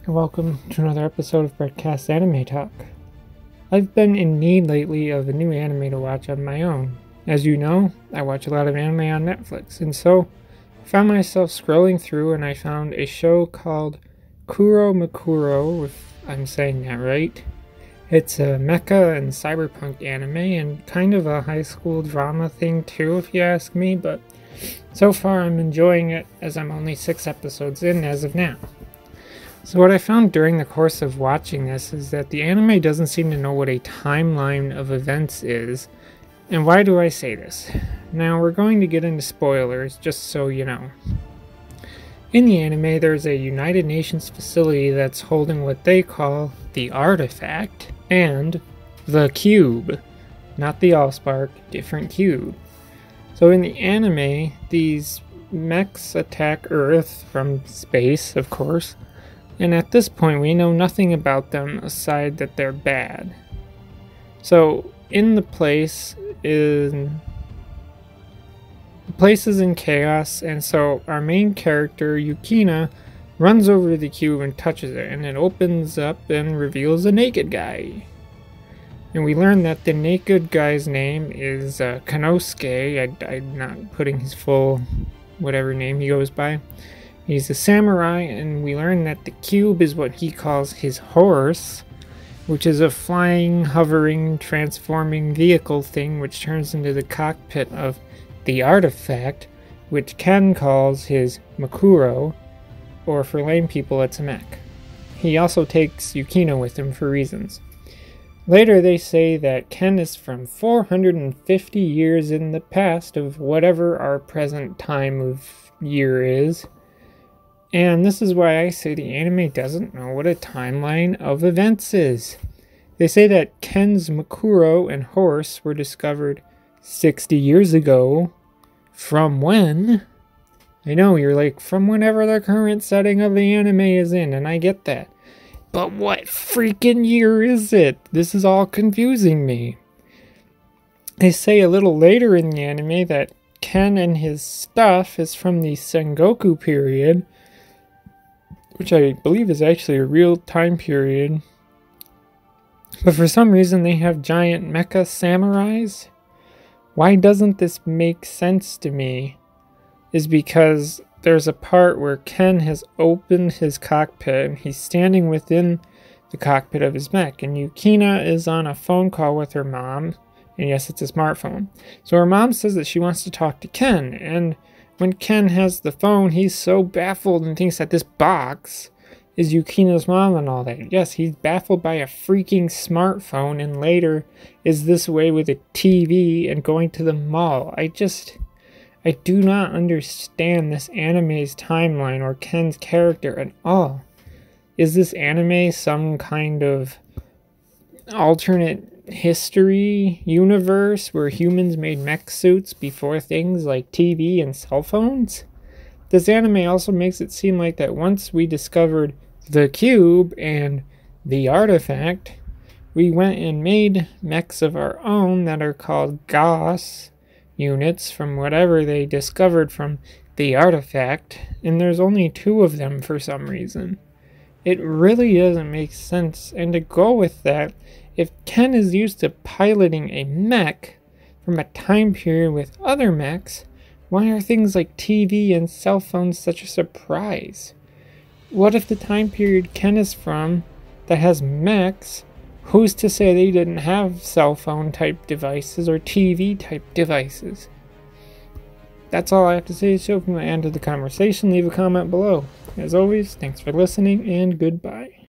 and welcome to another episode of Breadcast Anime Talk. I've been in need lately of a new anime to watch on my own. As you know, I watch a lot of anime on Netflix, and so I found myself scrolling through and I found a show called Kuromukuro, if I'm saying that right. It's a mecha and cyberpunk anime and kind of a high school drama thing too, if you ask me, but so far I'm enjoying it as I'm only 6 episodes in as of now. So what I found during the course of watching this is that the anime doesn't seem to know what a timeline of events is. And why do I say this? Now we're going to get into spoilers, just so you know. In the anime, there's a United Nations facility that's holding what they call the artifact and the cube. Not the Allspark, different cube. So in the anime, these mechs attack Earth from space, of course. And at this point, we know nothing about them aside that they're bad. So, the place is in chaos, and so our main character, Yukina, runs over to the cube and touches it, and it opens up and reveals a naked guy. And we learn that the naked guy's name is Kanosuke. I'm not putting his full whatever name he goes by. He's a samurai, and we learn that the cube is what he calls his horse, which is a flying, hovering, transforming vehicle thing which turns into the cockpit of the artifact, which Ken calls his Mukuro, or for lame people it's a mech. He also takes Yukina with him for reasons. Later they say that Ken is from 450 years in the past of whatever our present time of year is. And this is why I say the anime doesn't know what a timeline of events is. They say that Ken's Mukuro and horse were discovered 60 years ago. From when? I know, you're like, from whenever the current setting of the anime is in, and I get that. But what freaking year is it? This is all confusing me. They say a little later in the anime that Ken and his stuff is from the Sengoku period, which I believe is actually a real time period. But for some reason they have giant mecha samurais. Why doesn't this make sense to me? Is because there's a part where Ken has opened his cockpit and he's standing within the cockpit of his mech, and Yukina is on a phone call with her mom, and yes, it's a smartphone. So her mom says that she wants to talk to Ken, and when Ken has the phone, he's so baffled and thinks that this box is Yukina's mom and all that. Yes, he's baffled by a freaking smartphone, and later is this way with a TV and going to the mall. I do not understand this anime's timeline or Ken's character at all. Is this anime some kind of alternate history universe where humans made mech suits before things like TV and cell phones? This anime also makes it seem like that once we discovered the cube and the artifact, we went and made mechs of our own that are called GOS units from whatever they discovered from the artifact, and there's only 2 of them for some reason. It really doesn't make sense, and to go with that, if Ken is used to piloting a mech from a time period with other mechs, why are things like TV and cell phones such a surprise? What if the time period Ken is from that has mechs, who's to say they didn't have cell phone type devices or TV type devices? That's all I have to say. So if you want to end the conversation, leave a comment below. As always, thanks for listening and goodbye.